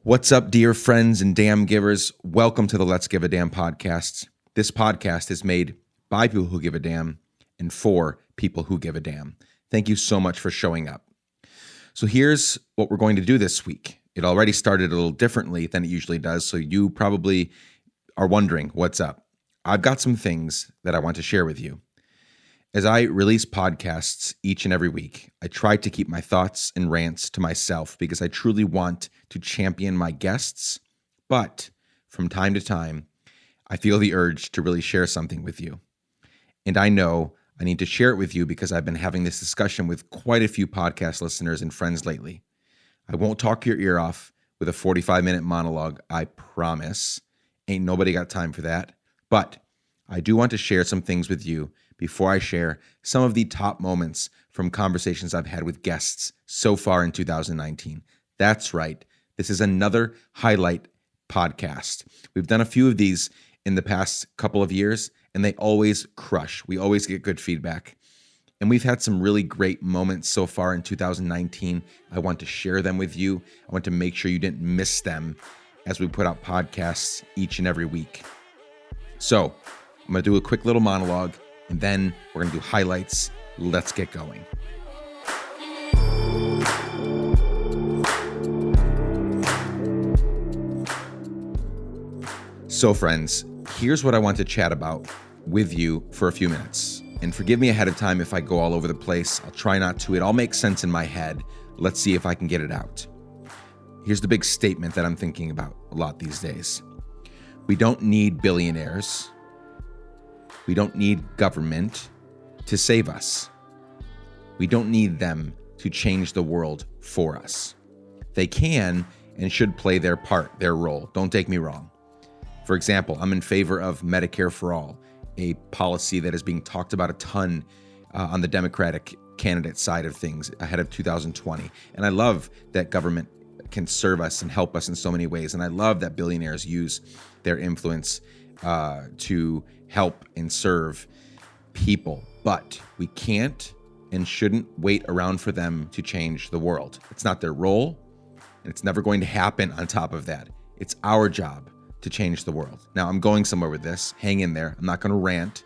What's up, dear friends and damn givers? Welcome to the Let's Give a Damn podcast. This podcast is made by people who give a damn and for people who give a damn. Thank you so much for showing up. So here's what we're going to do this week. It already started a little differently than it usually does, so you probably are wondering what's up. I've got some things that I want to share with you. As I release podcasts each and every week, I try to keep my thoughts and rants to myself because I truly want to champion my guests. But from time to time, I feel the urge to really share something with you. And I know I need to share it with you because I've been having this discussion with quite a few podcast listeners and friends lately. I won't talk your ear off with a 45-minute monologue, I promise. Ain't nobody got time for that. But I do want to share some things with you before I share some of the top moments from conversations I've had with guests so far in 2019. That's right. This is another highlight podcast. We've done a few of these in the past couple of years, and they always crush. We always get good feedback. And we've had some really great moments so far in 2019. I want to share them with you. I want to make sure you didn't miss them as we put out podcasts each and every week. So I'm going to do a quick little monologue, and then we're going to do highlights. Let's get going. So friends, here's what I want to chat about with you for a few minutes. And forgive me ahead of time if I go all over the place. I'll try not to. It all makes sense in my head. Let's see if I can get it out. Here's the big statement that I'm thinking about a lot these days. We don't need billionaires. We don't need government to save us. We don't need them to change the world for us. They can and should play their part, their role. Don't take me wrong. For example, I'm in favor of Medicare for All, a policy that is being talked about a ton on the Democratic candidate side of things ahead of 2020. And I love that government can serve us and help us in so many ways. And I love that billionaires use their influence to help and serve people. But we can't and shouldn't wait around for them to change the world. It's not their role, and it's never going to happen on top of that. It's our job to change the world. Now, I'm going somewhere with this. Hang in there. I'm not going to rant.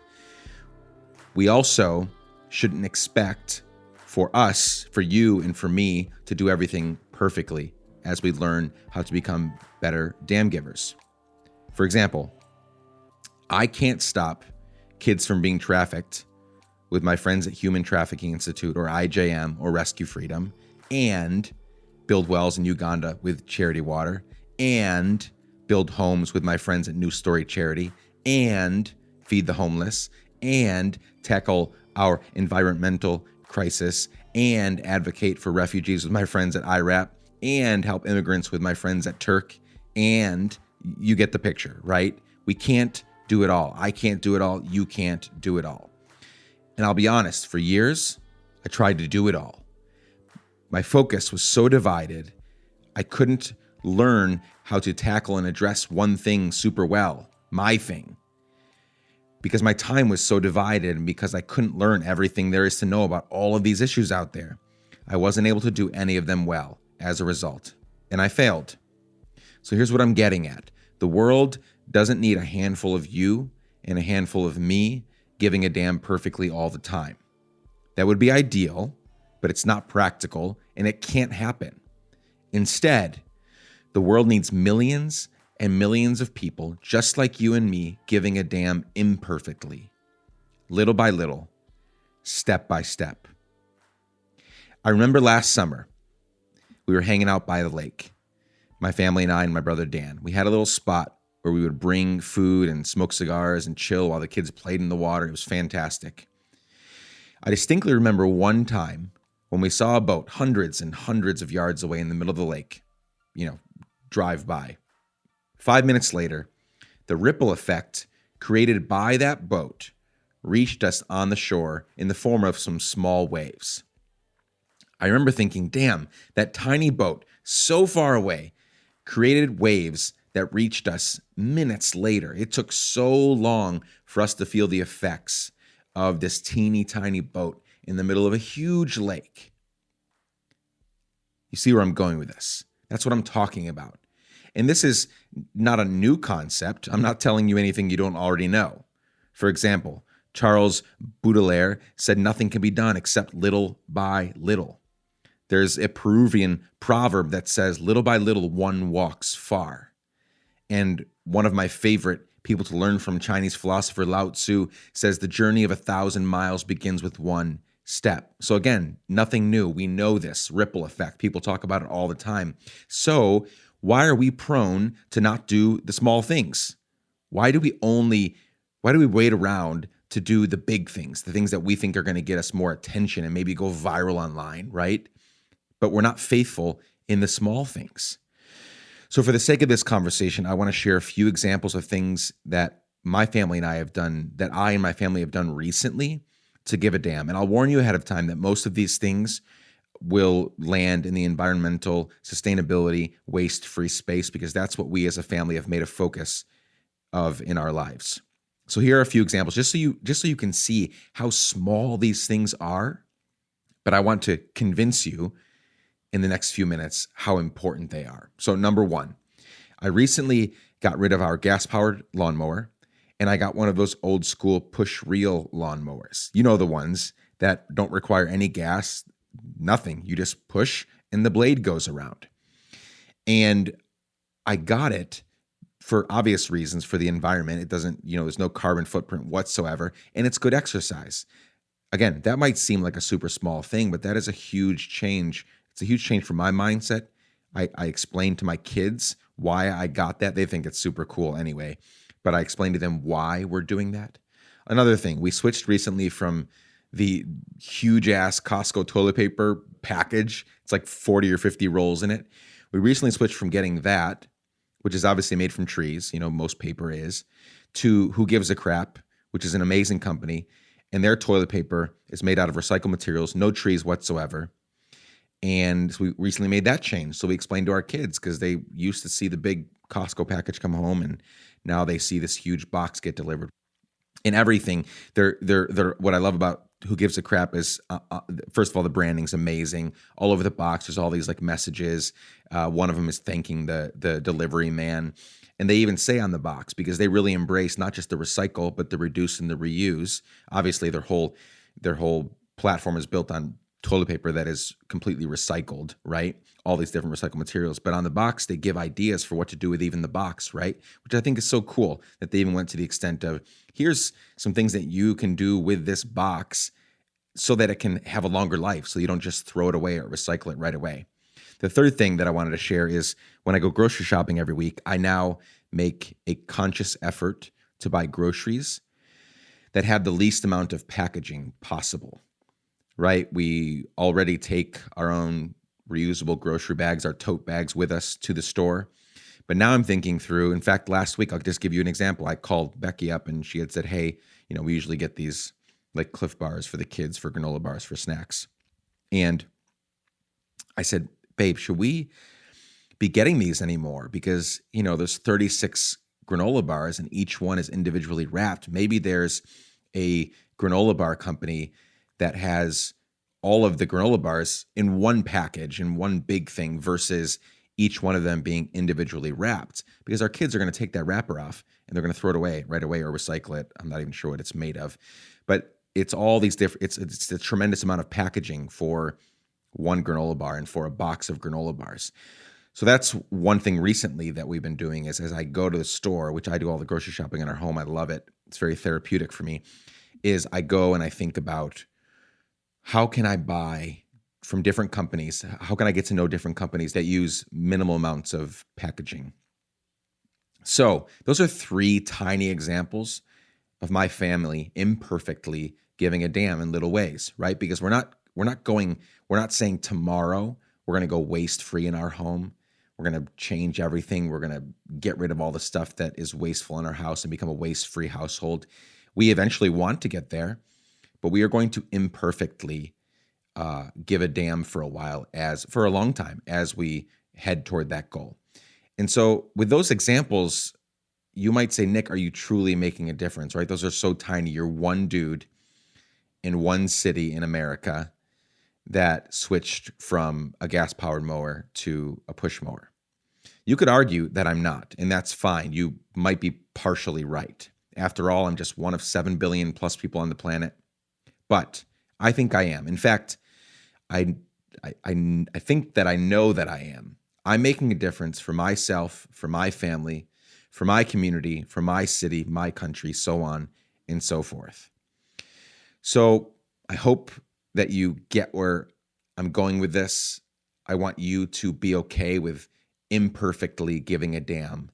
We also shouldn't expect for us, for you, and for me to do everything perfectly as we learn how to become better damn givers. For example, I can't stop kids from being trafficked with my friends at Human Trafficking Institute or IJM or Rescue Freedom, and build wells in Uganda with Charity Water, and build homes with my friends at New Story Charity, and feed the homeless, and tackle our environmental crisis, and advocate for refugees with my friends at IRAP, and help immigrants with my friends at Turk, and you get the picture, right? We can't do it all. I can't do it all. You can't do it all. And I'll be honest, for years, I tried to do it all. My focus was so divided, I couldn't learn how to tackle and address one thing super well, my thing. Because my time was so divided and because I couldn't learn everything there is to know about all of these issues out there, I wasn't able to do any of them well as a result. And I failed. So here's what I'm getting at. The world doesn't need a handful of you and a handful of me giving a damn perfectly all the time. That would be ideal, but it's not practical and it can't happen. Instead, the world needs millions and millions of people just like you and me giving a damn imperfectly, little by little, step by step. I remember last summer, we were hanging out by the lake. My family and I and my brother Dan. We had a little spot where we would bring food and smoke cigars and chill while the kids played in the water. It was fantastic. I distinctly remember one time when we saw a boat hundreds and hundreds of yards away in the middle of the lake, drive by. 5 minutes later, the ripple effect created by that boat reached us on the shore in the form of some small waves. I remember thinking, damn, that tiny boat so far away created waves that reached us minutes later. It took so long for us to feel the effects of this teeny tiny boat in the middle of a huge lake. You see where I'm going with this? That's what I'm talking about. And this is not a new concept. I'm not telling you anything you don't already know. For example, Charles Baudelaire said nothing can be done except little by little. There's a Peruvian proverb that says, little by little, one walks far. And one of my favorite people to learn from, Chinese philosopher Lao Tzu, says the journey of 1,000 miles begins with one step. So again, nothing new. We know this ripple effect. People talk about it all the time. So why are we prone to not do the small things? Why do we wait around to do the big things, the things that we think are going to get us more attention and maybe go viral online, right? But we're not faithful in the small things. So for the sake of this conversation, I want to share a few examples of things that my family and I have done, that I and my family have done recently to give a damn. And I'll warn you ahead of time that most of these things will land in the environmental, sustainability, waste-free space, because that's what we as a family have made a focus of in our lives. So here are a few examples, just so you can see how small these things are. But I want to convince you in the next few minutes how important they are. So number one, I recently got rid of our gas-powered lawnmower, and I got one of those old school push-reel lawnmowers. You know, the ones that don't require any gas, nothing. You just push and the blade goes around. And I got it for obvious reasons, for the environment. It doesn't, there's no carbon footprint whatsoever, and it's good exercise. Again, that might seem like a super small thing, but that is a huge change. It's a huge change for my mindset. I explained to my kids why I got that. They think it's super cool anyway, but I explained to them why we're doing that. Another thing, we switched recently from the huge ass Costco toilet paper package. It's like 40 or 50 rolls in it. We recently switched from getting that, which is obviously made from trees, most paper is, to Who Gives a Crap, which is an amazing company. And their toilet paper is made out of recycled materials, no trees whatsoever. And so we recently made that change. So we explained to our kids, because they used to see the big Costco package come home, and now they see this huge box get delivered. And everything, they're what I love about Who Gives a Crap is, first of all, the branding's amazing. All over the box, there's all these like messages. One of them is thanking the delivery man. And they even say on the box, because they really embrace not just the recycle, but the reduce and the reuse. Obviously, their whole platform is built on toilet paper that is completely recycled, right? All these different recycled materials. But on the box, they give ideas for what to do with even the box, right? Which I think is so cool that they even went to the extent of, here's some things that you can do with this box so that it can have a longer life, so you don't just throw it away or recycle it right away. The third thing that I wanted to share is, when I go grocery shopping every week, I now make a conscious effort to buy groceries that have the least amount of packaging possible. Right? We already take our own reusable grocery bags, our tote bags, with us to the store. But now I'm thinking through, in fact, last week, I'll just give you an example. I called Becky up and she had said, hey, we usually get these like Cliff bars for the kids, for granola bars, for snacks. And I said, babe, should we be getting these anymore? Because, there's 36 granola bars and each one is individually wrapped. Maybe there's a granola bar company that has all of the granola bars in one package, in one big thing, versus each one of them being individually wrapped, because our kids are going to take that wrapper off and they're going to throw it away right away or recycle it. I'm not even sure what it's made of, but it's all these different, it's a tremendous amount of packaging for one granola bar and for a box of granola bars. So that's one thing recently that we've been doing is, as I go to the store, which I do all the grocery shopping in our home, I love it. It's very therapeutic for me, is I go and I think about, how can I buy from different companies? How can I get to know different companies that use minimal amounts of packaging? So those are three tiny examples of my family imperfectly giving a damn in little ways, right? Because we're not saying tomorrow we're going to go waste free in our home. We're going to change everything. We're going to get rid of all the stuff that is wasteful in our house and become a waste-free household. We eventually want to get there, but we are going to imperfectly give a damn for a long time, as we head toward that goal. And so with those examples, you might say, Nick, are you truly making a difference, right? Those are so tiny. You're one dude in one city in America that switched from a gas-powered mower to a push mower. You could argue that I'm not, and that's fine. You might be partially right. After all, I'm just one of 7 billion plus people on the planet. But I think I am. In fact, I think that I know that I am. I'm making a difference for myself, for my family, for my community, for my city, my country, so on and so forth. So I hope that you get where I'm going with this. I want you to be okay with imperfectly giving a damn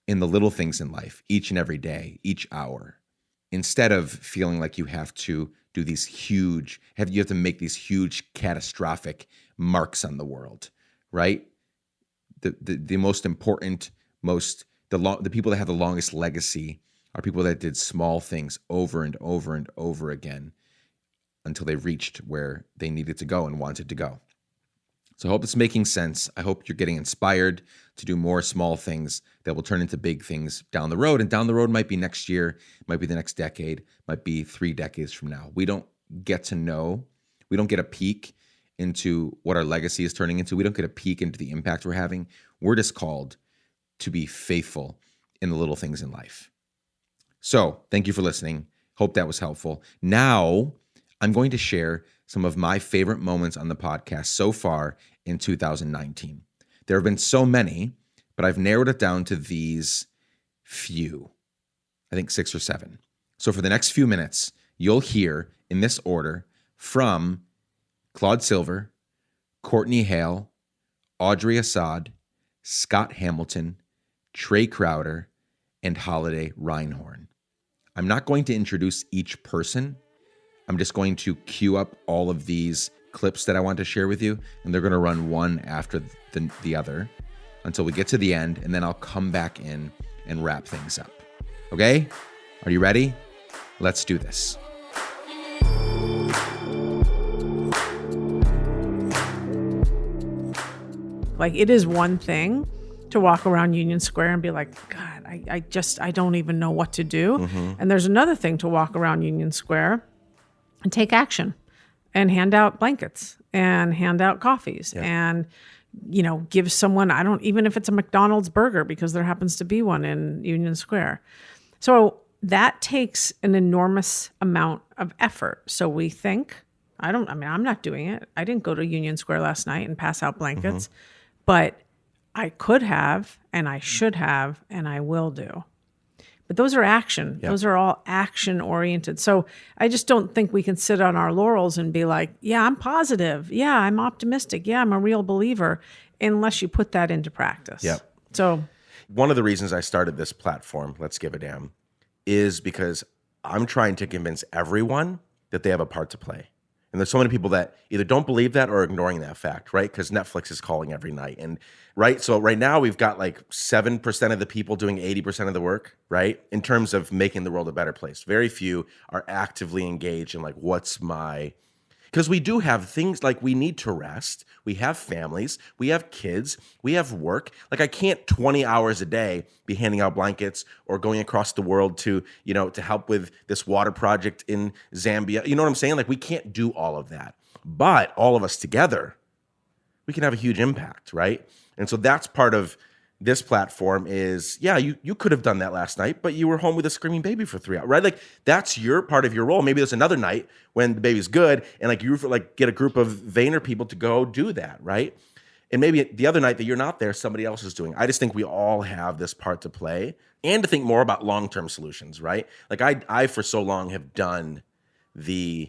in the little things in life, each and every day, each hour, instead of feeling like you have to do these huge, you have to make these huge catastrophic marks on the world, right? The most important, the people that have the longest legacy are people that did small things over and over and over again until they reached where they needed to go and wanted to go. So I hope it's making sense. I hope you're getting inspired to do more small things that will turn into big things down the road. And down the road might be next year, might be the next decade, might be 3 decades from now. We don't get to know. We don't get a peek into what our legacy is turning into. We don't get a peek into the impact we're having. We're just called to be faithful in the little things in life. So thank you for listening. Hope that was helpful. Now I'm going to share some of my favorite moments on the podcast so far in 2019. There have been so many, but I've narrowed it down to these few, I think 6 or 7. So for the next few minutes, you'll hear in this order from Claude Silver, Courtney Hale, Audrey Assad, Scott Hamilton, Trey Crowder, and Holiday Reinhorn. I'm not going to introduce each person. I'm just going to queue up all of these clips that I want to share with you, and they're going to run one after the other until we get to the end, and then I'll come back in and wrap things up. Okay? Are you ready? Let's do this. Like, it is one thing to walk around Union Square and be like, God, I don't even know what to do. Mm-hmm. And there's another thing to walk around Union Square and take action and hand out blankets and hand out coffees and, give someone, even if it's a McDonald's burger, because there happens to be one in Union Square. So that takes an enormous amount of effort. So we think, I'm not doing it. I didn't go to Union Square last night and pass out blankets, but I could have, and I should have, and I will do. But those are action. Yep. Those are all action oriented. So I just don't think we can sit on our laurels and be like, yeah, I'm positive. Yeah, I'm optimistic. Yeah, I'm a real believer, unless you put that into practice. Yep. So one of the reasons I started this platform, Let's Give a Damn, is because I'm trying to convince everyone that they have a part to play. And there's so many people that either don't believe that or ignoring that fact, right? Because Netflix is calling every night. And right, so right now we've got like 7% of the people doing 80% of the work, right? In terms of making the world a better place. Very few are actively engaged in like, because we do have things like we need to rest. We have families. We have kids. We have work. Like, I can't 20 hours a day be handing out blankets or going across the world to help with this water project in Zambia. You know what I'm saying? Like, we can't do all of that. But all of us together, we can have a huge impact, right? And so that's part of this platform is, you could have done that last night, but you were home with a screaming baby for 3 hours, right? Like, that's your part of your role. Maybe there's another night when the baby's good and like you get a group of Vayner people to go do that, right? And maybe the other night that you're not there, somebody else is doing. I just think we all have this part to play and to think more about long-term solutions, right? Like I for so long have done the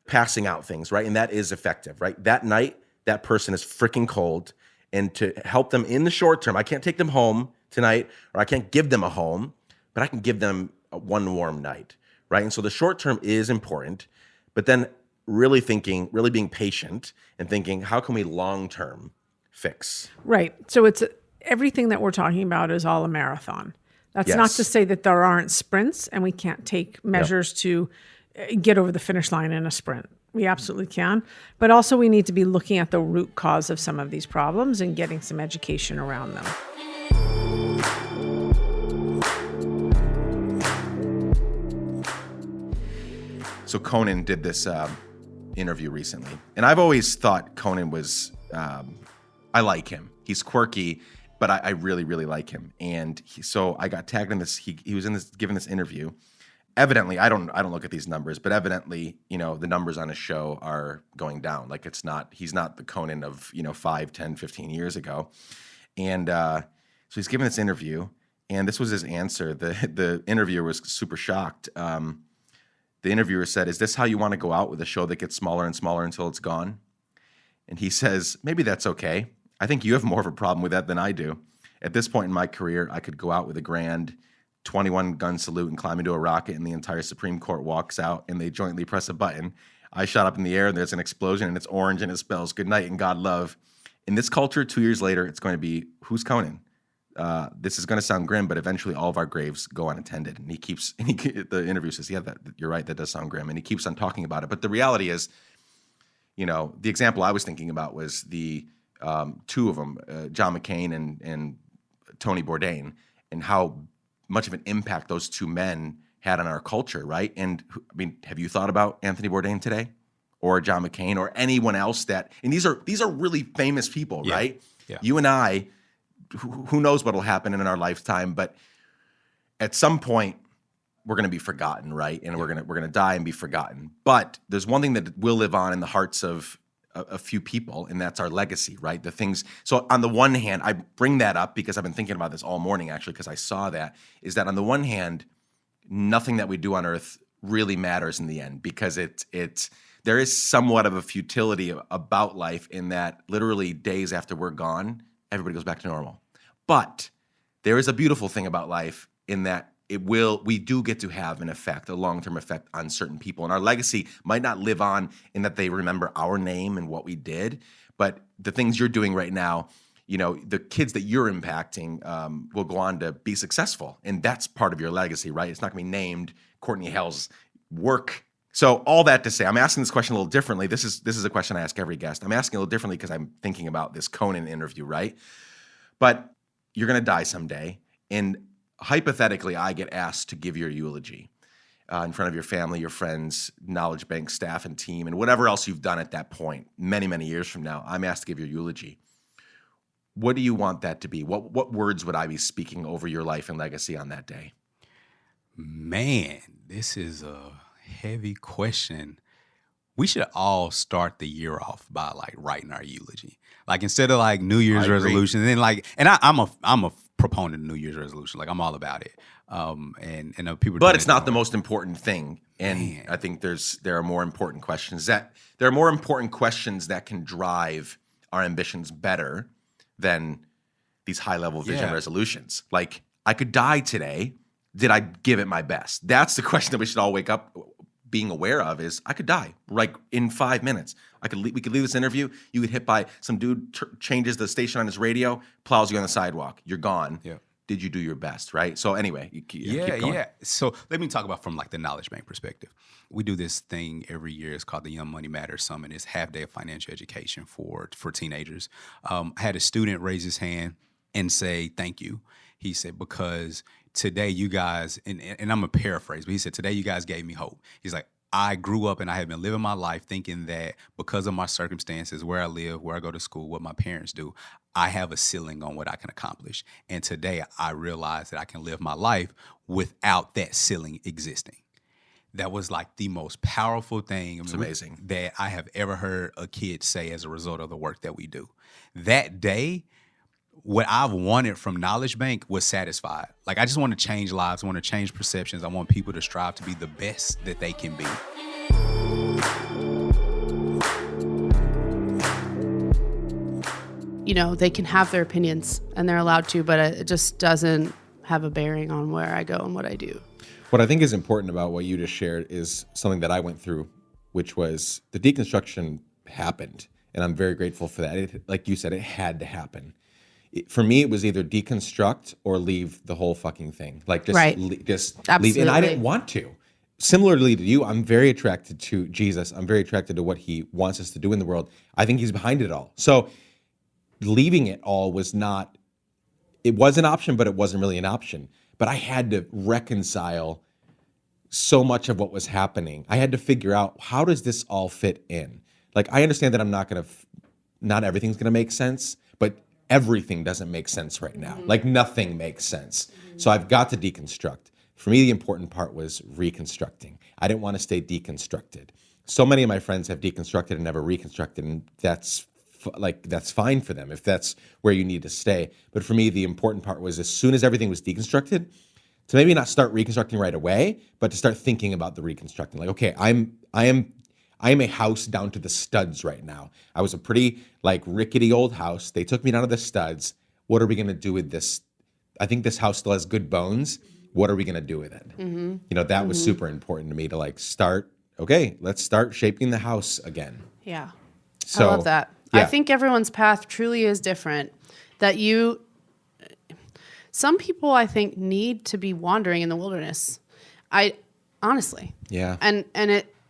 passing out things, right? And that is effective, right? That night, that person is freaking cold. And to help them in the short term, I can't take them home tonight, or I can't give them a home, but I can give them one warm night, right? And so the short term is important, but then really being patient and thinking, how can we long term fix? Right. So it's everything that we're talking about is all a marathon. That's not to say that there aren't sprints and we can't take measures to get over the finish line in a sprint. We absolutely can. But also we need to be looking at the root cause of some of these problems and getting some education around them. So Conan did this interview recently. And I've always thought Conan was, I like him. He's quirky. but I really, really like him. And so I got tagged in this. He was giving this interview. Evidently, I don't look at these numbers, but evidently, the numbers on his show are going down. Like he's not the Conan of, 5, 10, 15 years ago. And so he's giving this interview, and this was his answer. The interviewer was super shocked. The interviewer said, "Is this how you want to go out with a show that gets smaller and smaller until it's gone?" And he says, "Maybe that's okay. I think you have more of a problem with that than I do. At this point in my career, I could go out with a grand 21 gun salute and climb into a rocket, and the entire Supreme Court walks out and they jointly press a button. I shot up in the air and there's an explosion and it's orange and it spells good night and God love. In this culture, 2 years later, it's going to be, who's Conan? This is going to sound grim, but eventually all of our graves go unattended." And the interview says, "Yeah, you're right. That does sound grim." And he keeps on talking about it. But the reality is, the example I was thinking about was the two of them, John McCain and Tony Bourdain, and how much of an impact those two men had on our culture, right? And I mean, have you thought about Anthony Bourdain today, or John McCain, or anyone else and these are really famous people, right? Yeah. You and I, who knows what'll happen in our lifetime, but at some point we're going to be forgotten, right? And we're going to die and be forgotten. But there's one thing that will live on in the hearts of a few people, and that's our legacy, right? The things. So on the one hand, I bring that up because I've been thinking about this all morning, actually, because I saw that, is that on the one hand, nothing that we do on earth really matters in the end, because there is somewhat of a futility about life in that literally days after we're gone, everybody goes back to normal. But there is a beautiful thing about life in that we do get to have an effect, a long-term effect on certain people. And our legacy might not live on in that they remember our name and what we did, but the things you're doing right now, the kids that you're impacting will go on to be successful. And that's part of your legacy, right? It's not going to be named Courtney Hell's work. So all that to say, I'm asking this question a little differently. This is a question I ask every guest. I'm asking a little differently because I'm thinking about this Conan interview, right? But you're going to die someday. And hypothetically, I get asked to give your eulogy in front of your family, your friends, Knowledge Bank staff and team, and whatever else you've done at that point, many, many years from now. I'm asked to give your eulogy. What do you want that to be? What words would I be speaking over your life and legacy on that day? Man, this is a heavy question. We should all start the year off by writing our eulogy. Instead of New Year's resolution, and then I'm a proponent of New Year's resolution. I'm all about it. And people. But it's not the most important thing. And man, I think there are more important questions that can drive our ambitions better than these high level vision resolutions. I could die today. Did I give it my best? That's the question that we should all wake up being aware of, is I could die in 5 minutes. We could leave this interview. You get hit by some dude changes the station on his radio, plows you on the sidewalk. You're gone. Yeah. Did you do your best, right? So anyway, keep going. Yeah. So let me talk about from the Knowledge Bank perspective. We do this thing every year. It's called the Young Money Matters Summit. It's half day of financial education for teenagers. I had a student raise his hand and say, "Thank you." He said, "Because today you guys," and I'm going to paraphrase, but he said, "Today you guys gave me hope." He's like, "I grew up and I have been living my life thinking that because of my circumstances, where I live, where I go to school, what my parents do, I have a ceiling on what I can accomplish. And today I realize that I can live my life without that ceiling existing." That was the most powerful thing. It's amazing. That I have ever heard a kid say as a result of the work that we do. That day, what I've wanted from Knowledge Bank was satisfied. I just want to change lives. I want to change perceptions. I want people to strive to be the best that they can be. They can have their opinions and they're allowed to, but it just doesn't have a bearing on where I go and what I do. What I think is important about what you just shared is something that I went through, which was the deconstruction happened. And I'm very grateful for that. Like you said, it had to happen. For me, it was either deconstruct or leave the whole fucking thing. Just leave. And I didn't want to. Similarly to you, I'm very attracted to Jesus. I'm very attracted to what he wants us to do in the world. I think he's behind it all. So leaving it all was an option, but it wasn't really an option. But I had to reconcile so much of what was happening. I had to figure out, how does this all fit in? I understand that I'm not everything's going to make sense, but everything doesn't make sense right now. Like nothing makes sense. So I've got to deconstruct. For me, the important part was reconstructing. I didn't want to stay deconstructed. So many of my friends have deconstructed and never reconstructed, and that's fine for them if that's where you need to stay. But for me, the important part was as soon as everything was deconstructed, to maybe not start reconstructing right away, but to start thinking about the reconstructing. Like, okay, I am a house down to the studs right now. I was a pretty like rickety old house. They took me down to the studs. What are we going to do with this? I think this house still has good bones. What are we going to do with it? You know, that was super important to me to like start. Okay, let's start shaping the house again. Yeah. So, I love that. yeah. I think everyone's path truly is different. Some people I think need to be wandering in the wilderness. Honestly. Yeah. And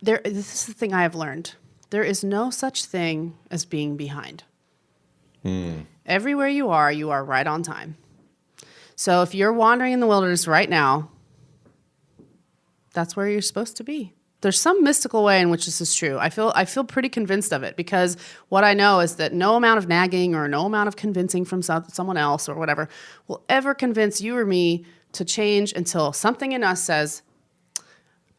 this is the thing I have learned. There is no such thing as being behind. Everywhere you are right on time. So if you're wandering in the wilderness right now, that's where you're supposed to be. There's some mystical way in which this is true. I feel pretty convinced of it because what I know is that no amount of nagging or no amount of convincing from someone else or whatever will ever convince you or me to change until something in us says,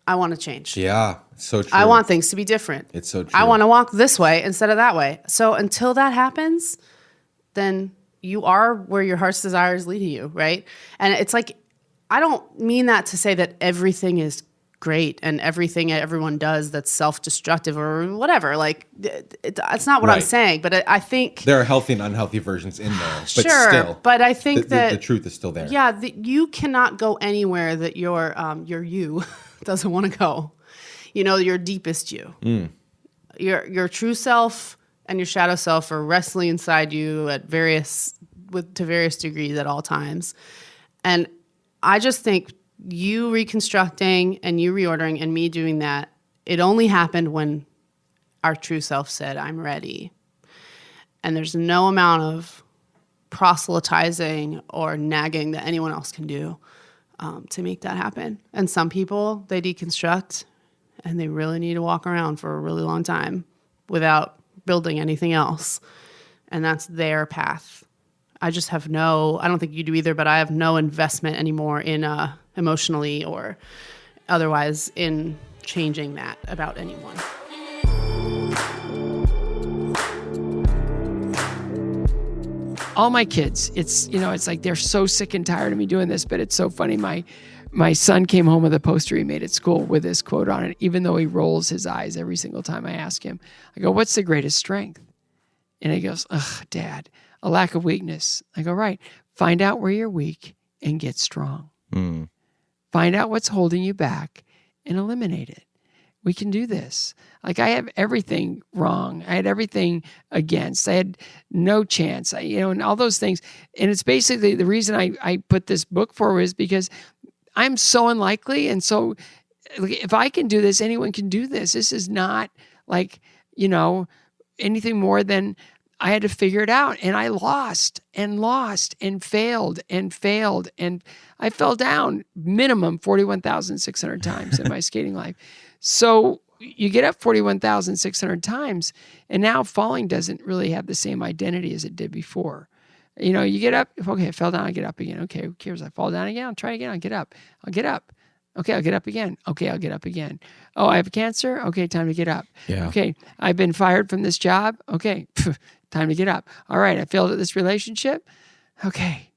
I want to change. Yeah, so true. I want things to be different. It's so true. I want to walk this way instead of that way. So until that happens, then you are where your heart's desire is leading you, right? And it's like, I don't mean that to say that everything is great and everything everyone does that's self-destructive or whatever. Like, it's not what I'm Right. saying, but I think There are healthy and unhealthy versions in there, but sure, still, but I think that the truth is still there. yeah, you cannot go anywhere that your you doesn't want to go. You know, your deepest you, your true self and your shadow self are wrestling inside you to various degrees at all times. And I just think you reconstructing and you reordering and me doing that, it only happened when our true self said, I'm ready. And there's no amount of proselytizing or nagging that anyone else can do to make that happen. And some people, they deconstruct and they really need to walk around for a really long time without building anything else. And that's their path. I just have I don't think you do either, but I have no investment anymore in emotionally or otherwise in changing that about anyone. All my kids, it's like they're so sick and tired of me doing this, but it's so funny. My son came home with a poster he made at school with this quote on it, even though he rolls his eyes every single time I ask him. I go, what's the greatest strength? And he goes, ugh, Dad, a lack of weakness. I go, right. Find out where you're weak and get strong. Find out what's holding you back and eliminate it. We can do this. Like I have everything wrong. I had everything against. I had no chance, and all those things. And it's basically the reason I put this book forward is because I'm so unlikely. And so if I can do this, anyone can do this. This is not like, anything more than I had to figure it out. And I lost and failed. And I fell down minimum 41,600 times in my skating life. So you get up 41,600 times, and now falling doesn't really have the same identity as it did before. You get up, okay, I fell down, I get up again. Okay, who cares? I fall down again, I'll try again, I'll get up. Okay, I'll get up again. Okay, I'll get up again. Oh, I have cancer? Okay, time to get up. Yeah. Okay, I've been fired from this job? Okay, time to get up. All right, I failed at this relationship? Okay,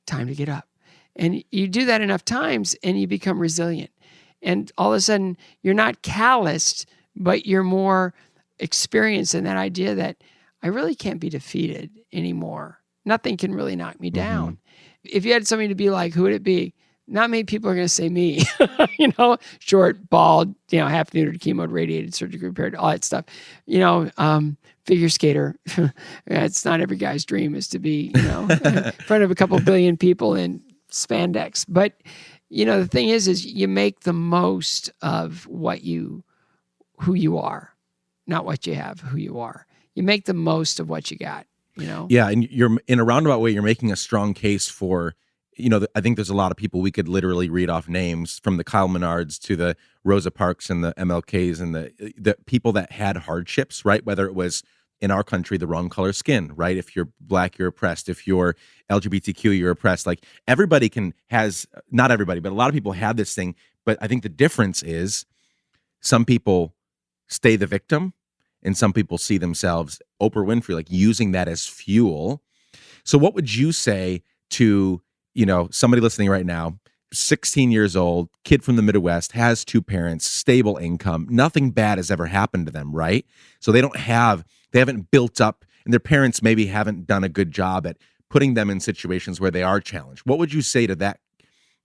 time to get up. And you do that enough times and you become resilient. And all of a sudden, you're not calloused, but you're more experienced in that idea that I really can't be defeated anymore. Nothing can really knock me down. If you had something to be like, who would it be? Not many people are going to say me, short, bald, half neutered, chemo radiated, surgically repaired, all that stuff, figure skater. It's not every guy's dream is to be, in front of a couple billion people in spandex. But, the thing is you make the most of who you are, not what you have, who you are. You make the most of what you got, Yeah, and you're in a roundabout way, you're making a strong case for, I think there's a lot of people we could literally read off names from the Kyle Menards to the Rosa Parks and the MLKs and the people that had hardships, right? Whether it was in our country the wrong color skin, right? If you're black, you're oppressed. If you're LGBTQ, you're oppressed. Like everybody not everybody, but a lot of people have this thing. But I think the difference is some people stay the victim and some people see themselves, Oprah Winfrey, like using that as fuel. So what would you say to, somebody listening right now, 16 years old, kid from the Midwest, has 2 parents, stable income, nothing bad has ever happened to them, right? So they haven't built up, and their parents maybe haven't done a good job at putting them in situations where they are challenged. What would you say to that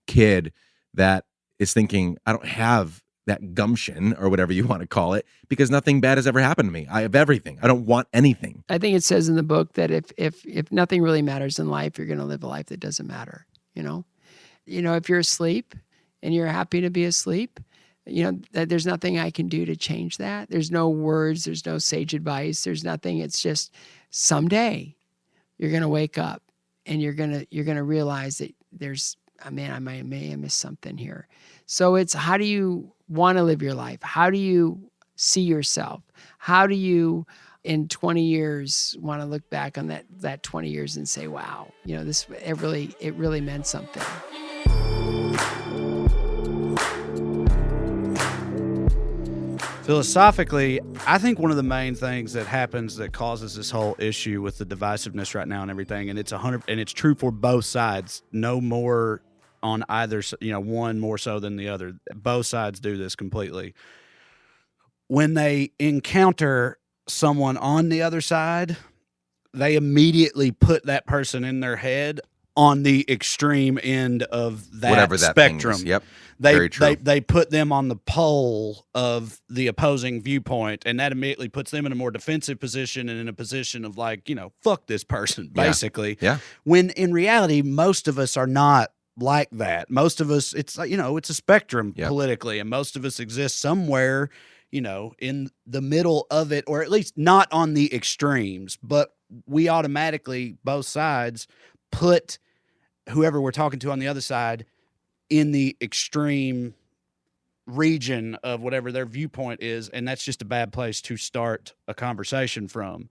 kid that is thinking, I don't have that gumption or whatever you want to call it because nothing bad has ever happened to me. I have everything. I don't want anything. I think it says in the book that if nothing really matters in life, you're going to live a life that doesn't matter, if you're asleep and you're happy to be asleep, that there's nothing I can do to change that. There's no words, there's no sage advice, there's nothing. It's just someday you're going to wake up and you're going to realize that I may have missed something here. So it's, how do you want to live your life? How do you see yourself? How do you in 20 years want to look back on that 20 years and say, wow, it really meant something. Philosophically, I think one of the main things that happens that causes this whole issue with the divisiveness right now and everything, and it's true for both sides, no more on either, one more so than the other. Both sides do this completely. When they encounter someone on the other side, they immediately put that person in their head on the extreme end of that Whatever that spectrum. Thing is. Yep. Very true. They put them on the pole of the opposing viewpoint, and that immediately puts them in a more defensive position and in a position of fuck this person, basically. Yeah. When in reality, most of us are not like that. Most of us, it's it's a spectrum politically, and most of us exist somewhere, in the middle of it, or at least not on the extremes, but we automatically, both sides, put whoever we're talking to on the other side in the extreme region of whatever their viewpoint is, and that's just a bad place to start a conversation from.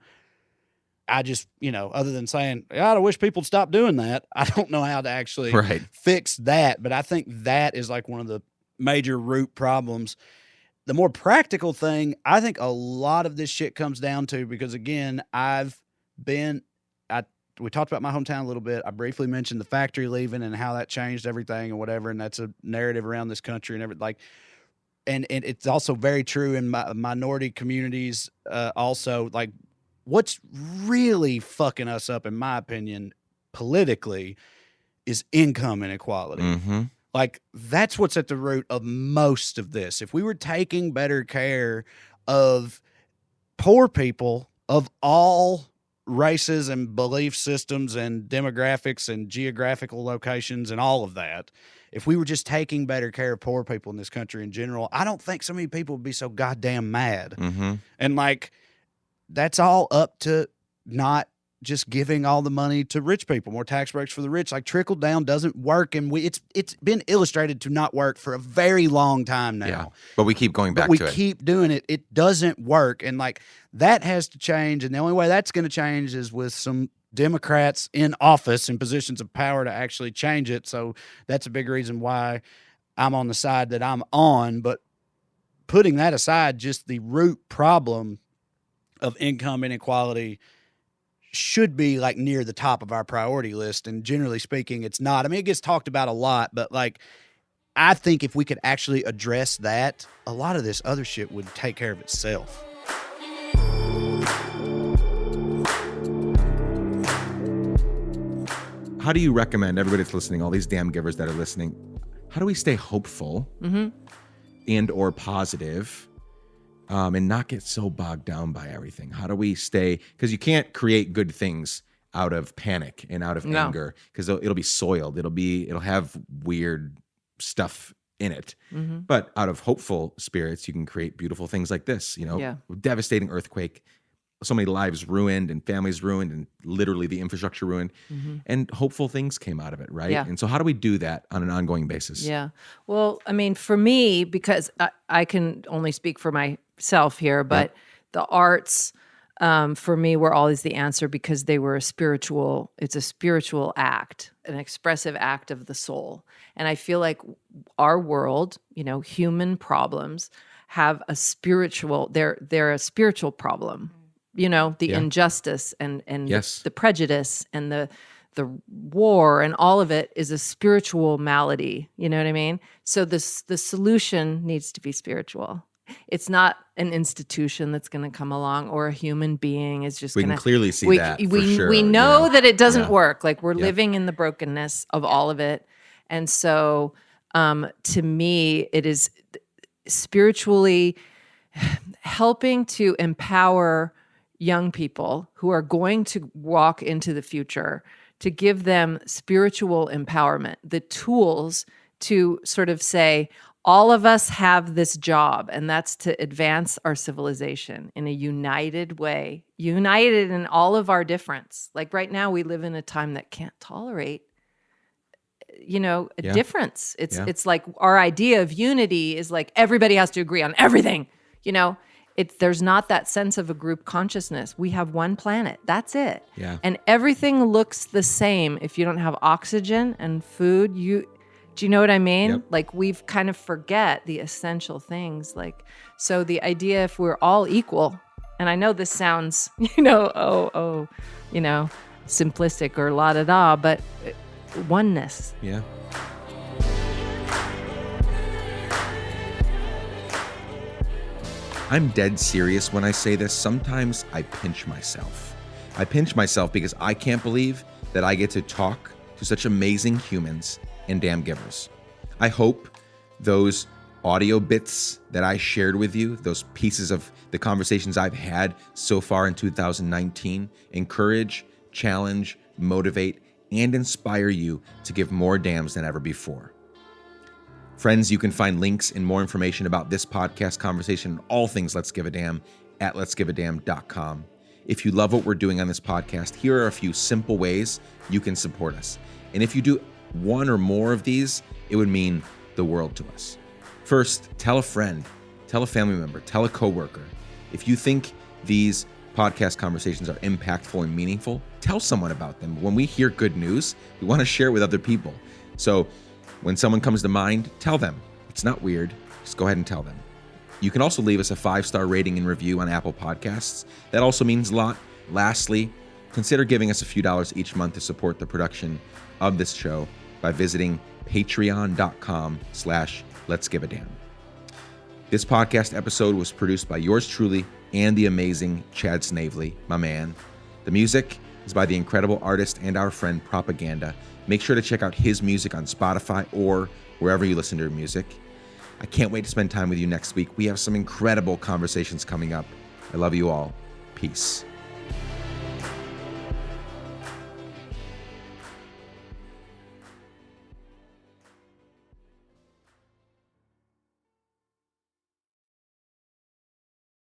I just, other than saying, I wish people would stop doing that, I don't know how to actually fix that, but I think that is one of the major root problems. The more practical thing, I think a lot of this shit comes down to, because again, we talked about my hometown a little bit. I briefly mentioned the factory leaving and how that changed everything and whatever. And that's a narrative around this country and everything. And it's also very true in minority communities. Also, what's really fucking us up, in my opinion, politically, is income inequality. Mm-hmm. That's what's at the root of most of this. If we were taking better care of poor people of all races and belief systems and demographics and geographical locations and all of that, if we were just taking better care of poor people in this country in general, I don't think so many people would be so goddamn mad. Mm-hmm. And that's all up to not just giving all the money to rich people, more tax breaks for the rich. Trickle down doesn't work, and it's been illustrated to not work for a very long time now. Yeah, but we keep going back to it. We keep doing it. It doesn't work, and that has to change. And the only way that's going to change is with some Democrats in office in positions of power to actually change it. So that's a big reason why I'm on the side that I'm on. But putting that aside, just the root problem of income inequality should be near the top of our priority list. And generally speaking, it's not. I mean, it gets talked about a lot, but I think if we could actually address that, a lot of this other shit would take care of itself. How do you recommend, everybody that's listening, all these damn givers that are listening, how do we stay hopeful and or positive and not get so bogged down by everything? How do we stay, because you can't create good things out of panic and out of anger, because it'll be soiled. It'll have weird stuff in it. Mm-hmm. But out of hopeful spirits, you can create beautiful things like this, devastating earthquake, so many lives ruined and families ruined and literally the infrastructure ruined, and hopeful things came out of it, right? Yeah. And so how do we do that on an ongoing basis? Yeah. Well, I mean, for me, because I can only speak for myself here, but the arts, for me were always the answer because they were it's a spiritual act, an expressive act of the soul. And I feel like our world, human problems have a spiritual, they're a spiritual problem, the injustice and Yes. the prejudice and the war and all of it is a spiritual malady. You know what I mean? So the solution needs to be spiritual. It's not an institution that's going to come along or a human being is just We going to. can clearly see that for sure. We know that it doesn't Yeah. work. Like we're living in the brokenness of all of it. And so to me, it is spiritually helping to empower young people who are going to walk into the future, to give them spiritual empowerment, the tools to sort of say, all of us have this job, and that's to advance our civilization in a united way, united in all of our difference. Like right now, we live in a time that can't tolerate, a difference. It's like our idea of unity is like everybody has to agree on everything. There's not that sense of a group consciousness. We have one planet. That's it. Yeah. And everything looks the same if you don't have oxygen and food. Do you know what I mean? Yep. Like we've kind of forget the essential things. Like, so the idea if we're all equal, and I know this sounds, simplistic or la da da, but oneness. Yeah. I'm dead serious when I say this. Sometimes I pinch myself. I pinch myself because I can't believe that I get to talk to such amazing humans and damn givers. I hope those audio bits that I shared with you, those pieces of the conversations I've had so far in 2019, encourage, challenge, motivate, and inspire you to give more damns than ever before. Friends, you can find links and more information about this podcast conversation and all things Let's Give a Damn at letsgiveadamn.com. If you love what we're doing on this podcast, here are a few simple ways you can support us. And if you do one or more of these, it would mean the world to us. First, tell a friend, tell a family member, tell a coworker. If you think these podcast conversations are impactful and meaningful, tell someone about them. When we hear good news, we want to share it with other people. So when someone comes to mind, tell them. It's not weird. Just go ahead and tell them. You can also leave us a 5-star rating and review on Apple Podcasts. That also means a lot. Lastly, consider giving us a few dollars each month to support the production of this show by visiting patreon.com/letsgiveadamn. This podcast episode was produced by yours truly and the amazing Chad Snavely, my man. The music is by the incredible artist and our friend Propaganda. Make sure to check out his music on Spotify or wherever you listen to your music. I can't wait to spend time with you next week. We have some incredible conversations coming up. I love you all. Peace.